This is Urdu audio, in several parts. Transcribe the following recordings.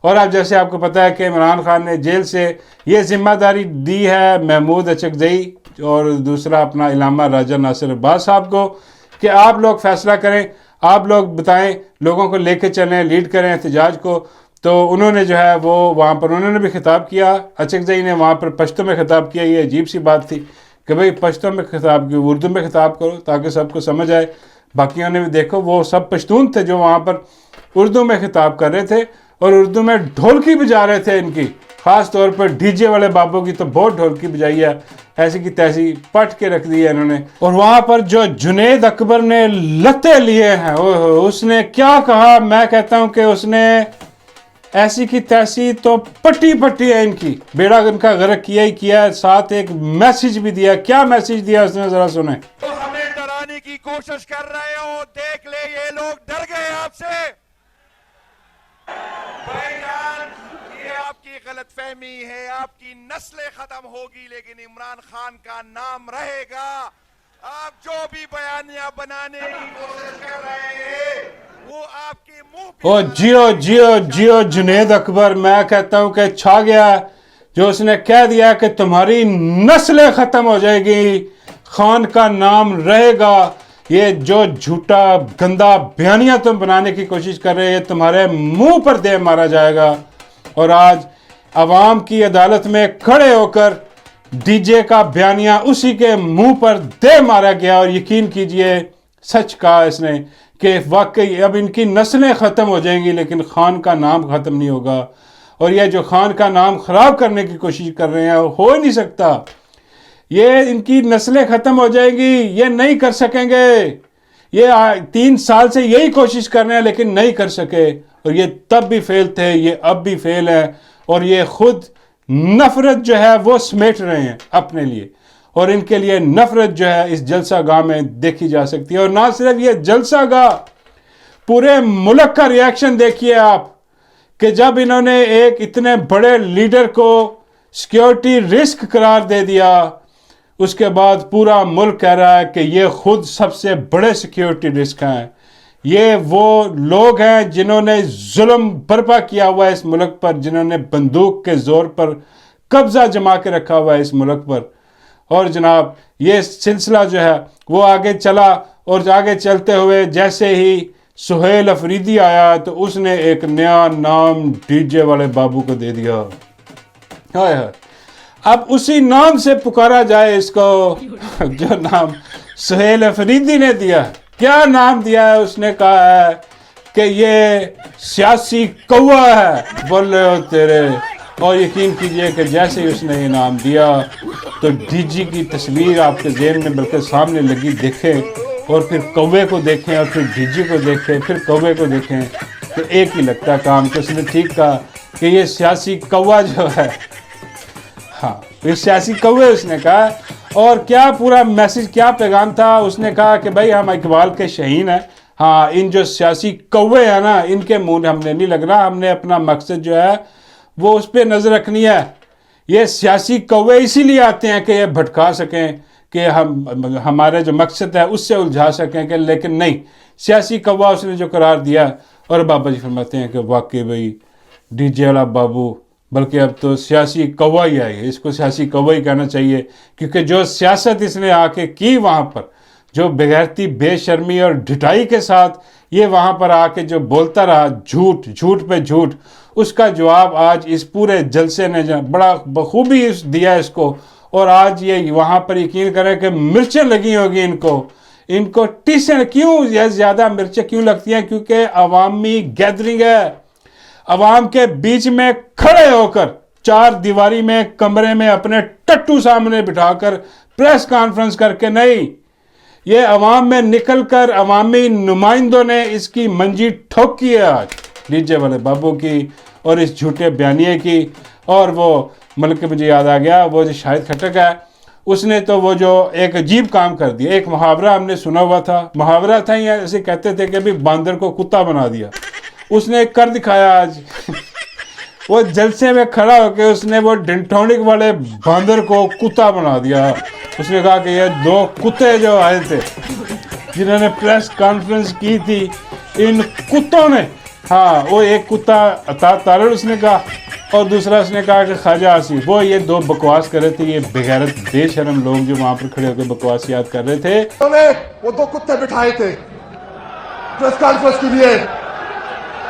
اور اب جیسے آپ کو پتہ ہے کہ عمران خان نے جیل سے یہ ذمہ داری دی ہے محمود اچکزئی اور دوسرا اپنا علامہ راجہ ناصر عباس صاحب کو کہ آپ لوگ فیصلہ کریں, آپ لوگ بتائیں, لوگوں کو لے کے چلیں, لیڈ کریں احتجاج کو. تو انہوں نے جو ہے وہ وہاں پر انہوں نے بھی خطاب کیا, اچکزئی نے وہاں پر پشتو میں خطاب کیا. یہ عجیب سی بات تھی کہ بھئی پشتو میں خطاب کیوں, اردو میں خطاب کرو تاکہ سب کو سمجھ آئے. باقیوں نے بھی دیکھو وہ سب پشتون تھے جو وہاں پر اردو میں خطاب کر رہے تھے اور اردو میں ڈھولکی بجا رہے تھے. ان کی خاص طور پر ڈی جے والے بابوں کی تو بہت ڈھولکی بجائی ہے, ایسی کی تیسی پٹ کے رکھ دی ہے انہوں نے. اور وہاں پر جو جنید اکبر نے لتے لیے ہیں, اس نے کیا کہا, میں کہتا ہوں کہ اس نے ایسی کی تیسی تو پٹی پٹی ہے ان کی, بیڑا ان کا غرق کیا ہی کیا ہے. ساتھ ایک میسج بھی دیا. کیا میسج دیا اس نے, ذرا سنیں. ہمیں ڈرانے کی کوشش کر رہے ہو, دیکھ لے یہ لوگ ڈر گئے آپ سے. بھائی جان, یہ آپ کی غلط فہمی ہے, آپ کی نسلیں ختم ہوگی لیکن عمران خان کا نام رہے گا. آپ جو بھی بیانیہ بنانے کی کوشش کر رہے ہیں وہ آپ کے منہ او جیو جنید اکبر, میں کہتا ہوں کہ چھا گیا جو اس نے کہہ دیا کہ تمہاری نسلیں ختم ہو جائے گی, خان کا نام رہے گا. یہ جو جھوٹا گندا بیانیہ تم بنانے کی کوشش کر رہے ہیں تمہارے منہ پر دے مارا جائے گا. اور آج عوام کی عدالت میں کھڑے ہو کر ڈی جے کا بیانیہ اسی کے منہ پر دے مارا گیا. اور یقین کیجئے سچ کہا اس نے کہ واقعی اب ان کی نسلیں ختم ہو جائیں گی لیکن خان کا نام ختم نہیں ہوگا. اور یہ جو خان کا نام خراب کرنے کی کوشش کر رہے ہیں ہو ہی نہیں سکتا. یہ ان کی نسلیں ختم ہو جائیں گی, یہ نہیں کر سکیں گے. یہ 3 سال سے یہی کوشش کر رہے ہیں لیکن نہیں کر سکے. اور یہ تب بھی فیل تھے, یہ اب بھی فیل ہیں. اور یہ خود نفرت جو ہے وہ سمیٹ رہے ہیں اپنے لیے. اور ان کے لیے نفرت جو ہے اس جلسہ گاہ میں دیکھی جا سکتی ہے. اور نہ صرف یہ جلسہ گاہ, پورے ملک کا ریاکشن دیکھیے آپ کہ جب انہوں نے ایک اتنے بڑے لیڈر کو سیکیورٹی رسک قرار دے دیا, اس کے بعد پورا ملک کہہ رہا ہے کہ یہ خود سب سے بڑے سیکیورٹی رسک ہیں. یہ وہ لوگ ہیں جنہوں نے ظلم برپا کیا ہوا ہے اس ملک پر, جنہوں نے بندوق کے زور پر قبضہ جما کے رکھا ہوا ہے اس ملک پر. اور جناب یہ سلسلہ جو ہے وہ آگے چلا, اور آگے چلتے ہوئے جیسے ہی سہیل افریدی آیا تو اس نے ایک نیا نام ڈی جے والے بابو کو دے دیا. ہائے ہائے, اب اسی نام سے پکارا جائے اس کو جو نام سہیل افریدی نے دیا. کیا نام دیا ہے, اس نے کہا ہے کہ یہ سیاسی کوا ہے, بول رہے ہو تیرے. اور یقین کیجئے کہ جیسے ہی اس نے یہ نام دیا تو ڈی جی کی تصویر آپ کے ذہن میں بلکہ سامنے لگی, دیکھیں اور پھر کوے کو دیکھیں اور پھر ڈی جی کو دیکھیں پھر کوے کو دیکھیں تو ایک ہی لگتا ہے کام. کہ اس نے ٹھیک کہا کہ یہ سیاسی کوا جو ہے, ہاں یہ سیاسی کوے اس نے کہا. اور کیا پورا میسج کیا پیغام تھا, اس نے کہا کہ بھائی ہم اقبال کے شہین ہیں. ہاں ان جو سیاسی کوے ہیں نا ان کے منہ ہم نے نہیں لگنا, ہم نے اپنا مقصد جو ہے وہ اس پہ نظر رکھنی ہے. یہ سیاسی کوے اسی لیے آتے ہیں کہ یہ بھٹکا سکیں, کہ ہمارے جو مقصد ہے اس سے الجھا سکیں, کہ لیکن نہیں, سیاسی کوا اس نے جو قرار دیا. اور بابا جی فرماتے ہیں کہ واقعی بھائی ڈی جے والا بابو بلکہ اب تو سیاسی کوا ہی آئی ہے, اس کو سیاسی کوا ہی کہنا چاہیے. کیونکہ جو سیاست اس نے آ کے کی وہاں پر, جو بغیرتی بے شرمی اور ڈھٹائی کے ساتھ یہ وہاں پر آ کے جو بولتا رہا جھوٹ پہ جھوٹ, اس کا جواب آج اس پورے جلسے نے بڑا بخوبی دیا اس کو. اور آج یہ وہاں پر یقین کریں کہ مرچیں لگی ہوگی ان کو ٹیسن. کیوں یہ زیادہ مرچیں کیوں لگتی ہیں؟ کیونکہ عوامی گیدرنگ ہے. عوام کے بیچ میں کھڑے ہو کر 4 دیواری میں کمرے میں اپنے ٹٹو سامنے بٹھا کر پریس کانفرنس کر کے نہیں, یہ عوام میں نکل کر عوامی نمائندوں نے اس کی منجی ٹھوکی ہے آج ڈی جے والے بابو کی اور اس جھوٹے بیانیے کی. اور وہ ملک مجھے یاد آ گیا, وہ جو شاہد کھٹک ہے اس نے تو وہ جو ایک عجیب کام کر دیا. ایک محاورہ ہم نے سنا ہوا تھا, محاورہ تھا یا ایسے کہتے تھے کہ بھی باندر کو کتا بنا دیا. اس نے کر دکھایا آج وہ جلسے میں کھڑا ہو کے اس نے وہ ڈنٹونک والے باندر کو کتا بنا دیا. اس نے کہا کہ یہ 2 کتے جو آئے تھے جنہوں نے پریس کانفرنس کی تھی, ان کتوں نے، ہاں وہ ایک کتا عطا تارڑ اس نے کہا اور دوسرا اس نے کہا کہ خواجہ آصف، وہ یہ دو بکواس کر رہے تھے، یہ بغیرت بے شرم لوگ جو وہاں پر کھڑے ہو کے بکواسیات کر رہے تھے. انہوں نے وہ دو کتے بٹھائے تھے پریس کانفرنس کے لیے،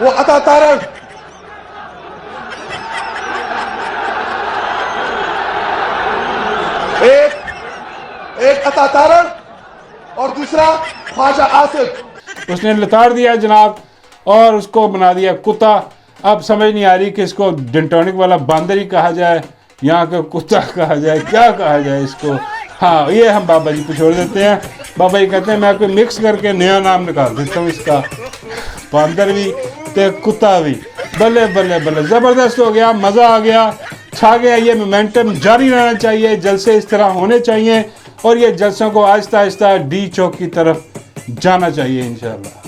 وہ عطا تارڑ ایک عطا تارڑ اور دوسرا خواجہ آصف. اس نے لتاڑ دیا جناب اور اس کو بنا دیا کتا. اب سمجھ نہیں آ رہی کہ اس کو ڈنٹونک والا باندر ہی کہا جائے، یہاں کا کتا کہا جائے، کیا کہا جائے اس کو. ہاں یہ ہم بابا جی کو چھوڑ دیتے ہیں. بابا جی کہتے ہیں میں کوئی مکس کر کے نیا نام نکال دیتا ہوں اس کا، باندر بھی تے کتا بھی. بلے بلے بلے، زبردست ہو گیا، مزہ آ گیا، چھا گیا. یہ مومنٹم جاری رہنا چاہیے، جلسے اس طرح ہونے چاہیے اور یہ جلسوں کو آہستہ آہستہ ڈی چوک کی طرف جانا چاہیے انشاءاللہ.